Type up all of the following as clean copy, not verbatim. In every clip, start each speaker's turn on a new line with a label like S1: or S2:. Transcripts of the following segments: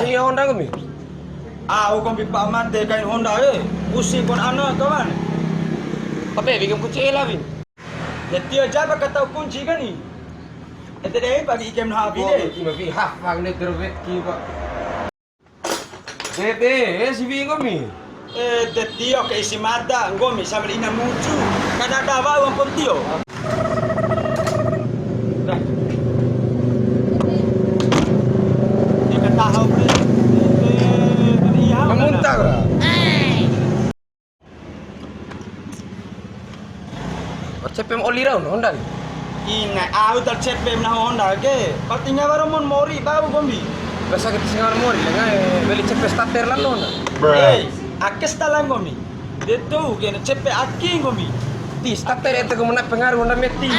S1: Sing Honda kami.
S2: Aku kami paman te kain Honda Usi kon kawan.
S1: Apa bikin kunci lah bin.
S2: Jadi aja kata kunci kan ni. Ente deh bagi ikem na habi deh.
S1: Ima bi hafang ne terwet ki pak. Bebe, si bi kami.
S2: Tetio ke isi mata ngomi sambil ina mucu. Kada dawa uang pontio. Dia kata hau ni.
S1: Memuntah lah. CPM oli raun Honda ni.
S2: Ina aku tak CPM na Honda ke. Pastinya baru mon mori baru kombi.
S1: Basa kita singar mori lengai beli CP starter lah Honda.
S2: Akes talang kombi. Dia tu kena CP aki kombi.
S1: Ti starter itu kemana pengaruh Honda meti.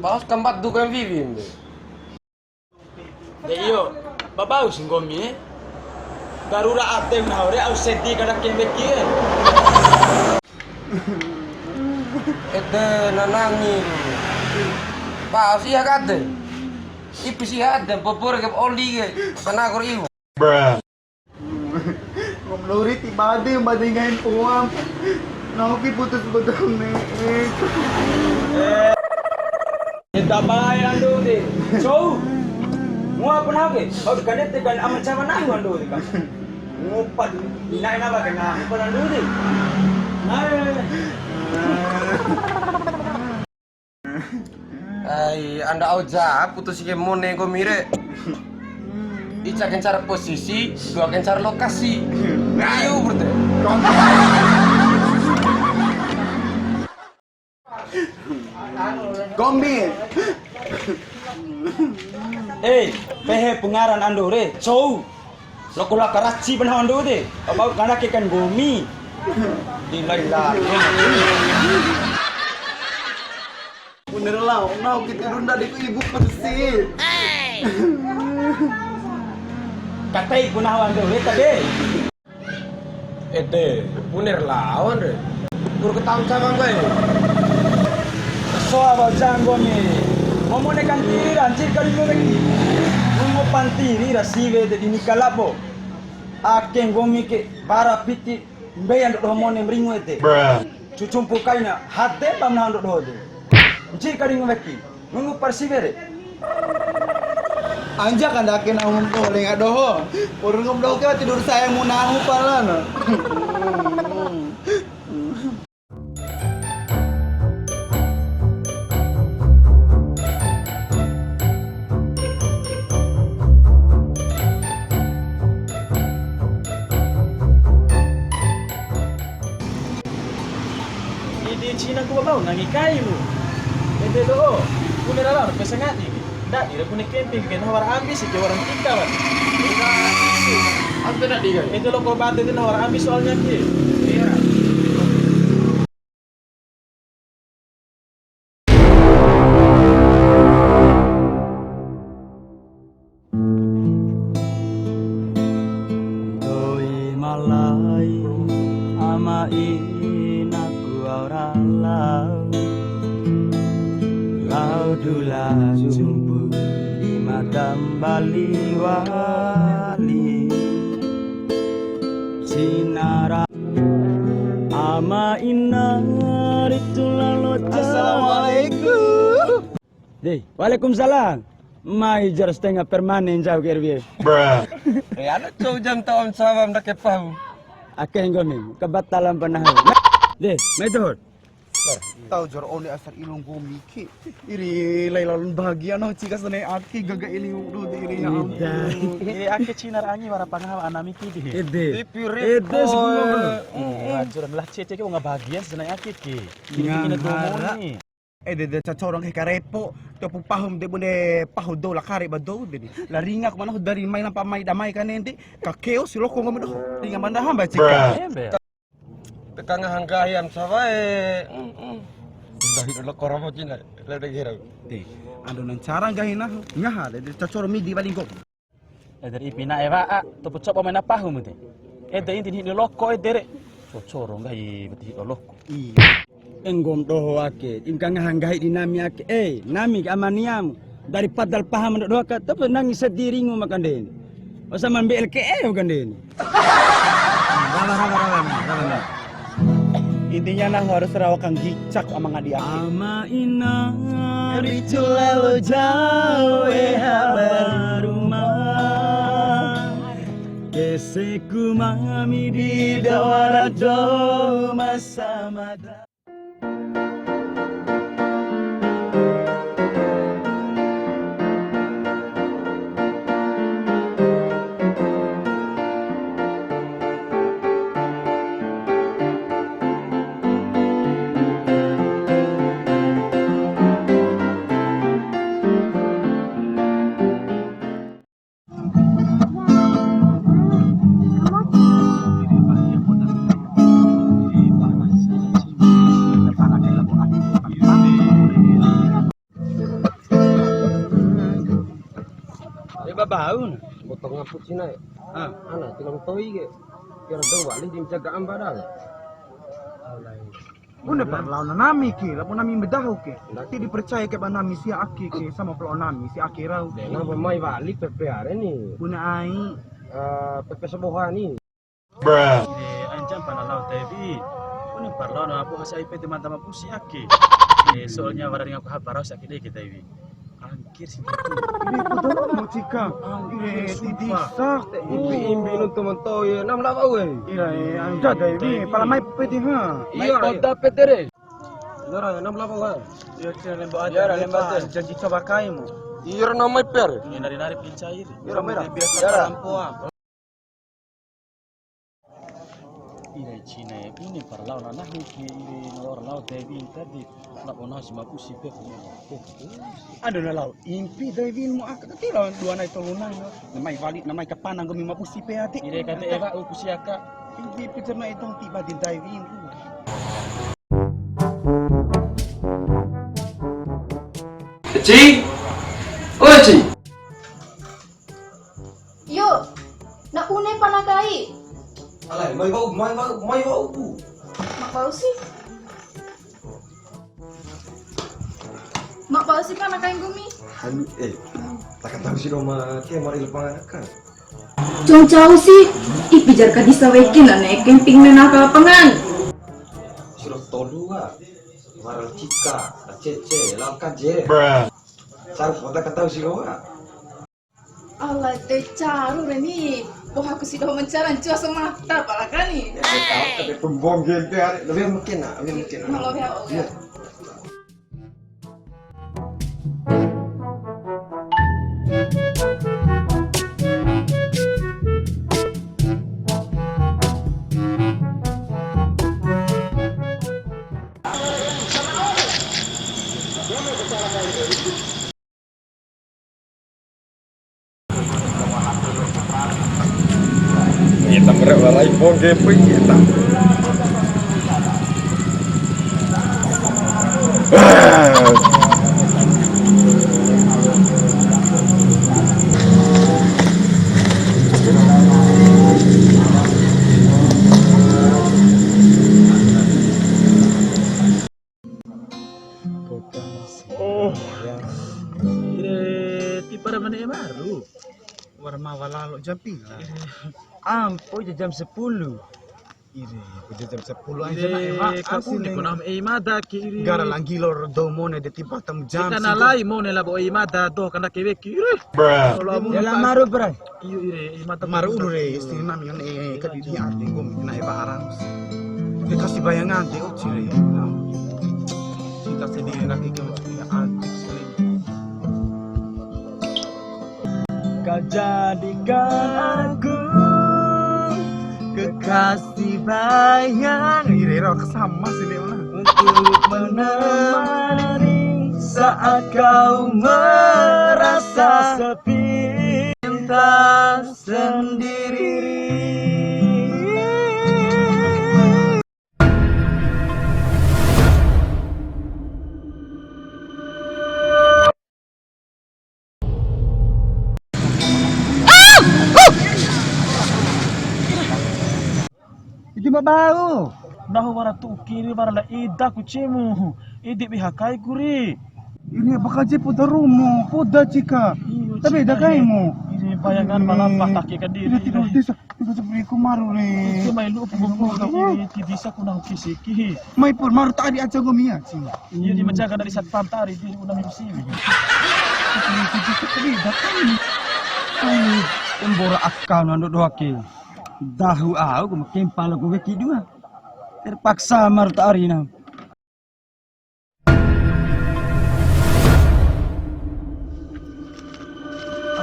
S1: Baos kambat dukan vivim.
S2: Iyo, babau sing kombi. Garura atem na hore au sedi kada kembe kie.
S1: Ete nanangi. Baos iya kade. Ipis iya kade popor ke oli ke sana kor iu.
S3: Ngomlori tibade madingain uang. Nauki putus bedong nih.
S2: Kita bayar ando deh. So, mua pernah ke? Oh, kanet tekan amat sama nahu ando deh kan. Ngupat, inain apa kena? Ngupat ando deh.
S1: Ay, anda auja putus ke mone ko mire. Ica kencar posisi, dua kencar lokasi. Ayo berde.
S3: Kombi.
S2: Pehe pengaran ando re. So, lokula karachi pernah ando deh. Abau kana ke kan gomi. Dilai lah.
S3: Bener lah, mau kita runda di ibu persi.
S2: Katai punah ando re tadi.
S1: Ede, puner lawan re. Kur ketahun sama gue.
S2: So abau janggo ni. Ngomong kan tiri rancir kali lo lagi. Ngomong pantiri rasive de dinikalapo. Aken gomi ke para piti mbeyan do homone mringo ete. Cucumpu kaina hate pamna ando do de. Rancir kali ngomeki. Ngomong persivere.
S3: Anja kan dakin ngomong ko lenga doho. Urung ngomong ka tidur saya munahu palan.
S2: Di Cina ko babaw nangikai lu. Ede do. Punira lang pesangat ni. Dak ira punya camping kan hawar ambis ke orang kita kan.
S1: Ante nak diga.
S2: Itu lo ko bate itu hawar ambis soalnya ki. Iya. Doi malai ama inaku auralau. Dula jumpu di madam Bali wali sinara ama inar itu lalu. Assalamualaikum. Deh, waalaikumsalam. Mai jar setengah permanen jauh kerbi.
S1: Ano cow jam tahun sawam nak kepahu.
S2: Akeh ngoni kebatalan panah. Deh, mai tuhut.
S3: Tahu jor oni asar ilung gomi ki. Iri lailalun bahagia no cika sanai aki gaga ili udu diri ya.
S2: Ini ake Cina rangi wara pangawa anami ki.
S1: Ede.
S2: Ede semua. Hancur lah cece ke nggak bahagia senai ake ki. Ini domo ni.
S3: De cacorong ke karepo to pahum de bune pahu do la kare ba do de la ringa ko mana dari mai lampa mai damai kan ende ka keo si loko ngomi do ringa manda hamba cika
S1: Tekan hanggahian sabae. Dahi dulu koramo Cina. Lede hirau.
S3: Te, ando nan cara gahina ngaha de cacoro midi paling kok.
S2: Dari ipina eva to pocok pemain apa hu mute. Dari inti ni loko dere. Cocoro ngai beti loko.
S3: Iya. Enggom doho ake, ingkang hanggahi dinami ake. Nami amaniam dari padal paham doho ake, tapi nangis sediringu makan den. Masa man BLKE makan den. Rawa. Intinya nah harus rawakan gicak sama ngadi ake. Ama ina ritual jawe habarumah. Keseku mami di dawara do masa mada. Bau na.
S1: Potong ngaput Cina ya. Ana tilang toi ke. Kira dong wali di jagaan padang.
S3: Una parlau na nami ki, lapo nami bedaho ke. Ti dipercaya ke banami si aki ke sama pelo nami si aki rau.
S1: Dengan pemai wali PPR ini.
S3: Una ai
S1: PP Seboha ni.
S2: Anjam panalau TV. Una parlau na apo sa IP teman-teman pusi aki. Soalnya warang aku habarau sakit deh kita ini. Angkir sih.
S3: Ini betul mo cika. Ti disak.
S1: Imbi nun teman toi nam la bau eh.
S3: Iya, anja dai bi pala mai peti ha.
S1: Mai kota petere. Lora nam la bau ha.
S3: Ya lembo aja lembo janji coba kai mo.
S1: Iya nam mai per.
S2: Ini nari-nari pincair.
S3: Iya merah.
S1: Biasa lampuan.
S2: Ini Cina ini parlau na nahi ki ini nor lau TV tadi nak ono si mapusi pe.
S3: Ada na lau impi dai bin mo ak tira dua nai tolunang. Namai valid namai kapanang gumi mapusi pe ati.
S2: Ire kata Eva pusi aka.
S3: Impi picerna itong tiba din dai bin.
S1: Ci. Oi Ci.
S4: Yo, nak unay panagai.
S1: Alai mai bau.
S4: Mak bau sih. Mak bau sih panagai gumi.
S1: Tak tahu si Roma ke mari lepas kan.
S4: Jauh jauh sih. Pijar ka disawekin na camping na nakapangan.
S1: Suruh tolu ah. Waral cika, cece, langka jere. Sarap tak tahu si Roma.
S4: Allah teh caru reni. Wah aku sih dah mencaran cua semata pala kani.
S1: Tahu tapi pembom gente lebih mungkin nak,
S4: Kalau ya.
S1: Kita mereka lain bom game kita.
S2: Tiba mana yang baru?
S3: Warma walalo jampi.
S2: Ampo jam 10.
S3: Ire, kuja jam 10 aja na eva.
S2: Aku ni kunam imada kiri.
S3: Gara langgi lor do mone de tiba tam jam.
S2: Kita nalai mo nela bo imada do kana kewe kiri.
S3: Ya la maru bra.
S2: Iyo ire imada
S3: Maru ure istina mi ne ka di arte gom na eva arang. Ke kasih bayangan de ocire. Kita sendiri nak ke antik sini. Kau jadikan aku kekasih bayang. Ira sama sih dia untuk menemani saat kau merasa sepi, cinta sendiri. bau.
S2: Nahu bara tu kiri bara la ida kucimu. Idi bihakai kuri.
S3: Ini apa kaji putar rumo, putar cika. Tapi dah kai mo.
S2: Ini bayangan malampah taki ke diri.
S3: Tidak bisa seperti kumaru
S2: Itu
S3: le.
S2: mai lu punggung ini ti bisa kunang kisiki.
S3: Mai pun maru tadi aja gomia sih.
S2: Iya di menjaga dari satpam tari di unang sini.
S3: Embora akal nanduk doa ke. Dahu aku makin pala gue kidua. Terpaksa maru tari na.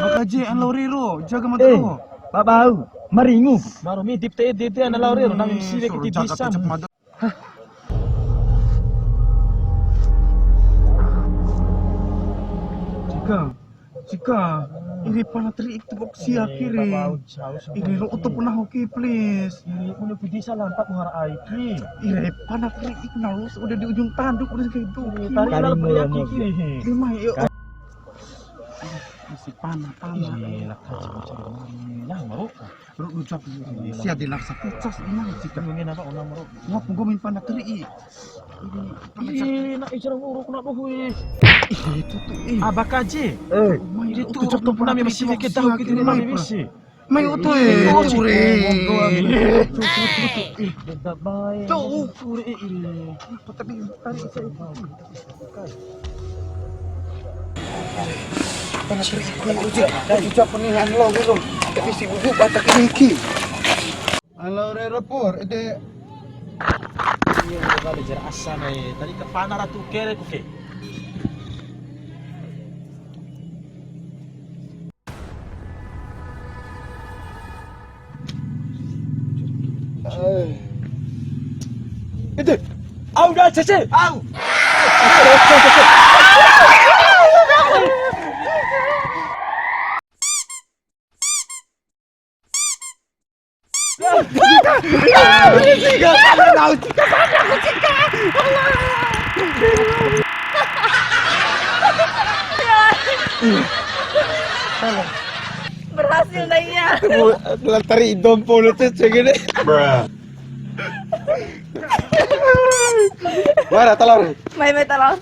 S3: Apa kaji an loriro jaga mata lo. Pak bau, maringu.
S2: Baru mi dip te ana laure unang sini ke ti bisa.
S3: Jika ini panatri itu boksi akhirnya. Ini lo untuk pernah hoki please.
S2: Ini punya bisa lampak muhar aiki.
S3: Ini panatri itu nalus udah di ujung tanduk udah kayak itu.
S2: Tari lalu beriak kiri.
S3: Lima yuk. Si panah.
S2: Iya, kaji nah mau.
S3: Bro ucap siap dilaksa pecas ini jika.
S2: Ngomongin apa orang mau.
S3: Ngap gomin panatri.
S2: Ini nak icara uruk nak bohui.
S3: Itu tuh.
S2: Abah kaji. Ini tuh cok tuh pernah masih mikir tahu gitu ni mami misi.
S3: Mai utuh sore.
S2: Tidak baik.
S3: Tuh.
S2: Sore ini.
S3: Tapi tarik saya. Panatri ucap penihan lo belum. Tapi si buku batak ini. Halo repor ide.
S2: Iya, ada jarak asam tadi ke panah ratu kere kuke.
S3: Itu. Au dah cece. Au.
S4: Berhasil dah ya.
S3: Lantari dompo lu cece gini. Mana telur?
S4: Mai talon.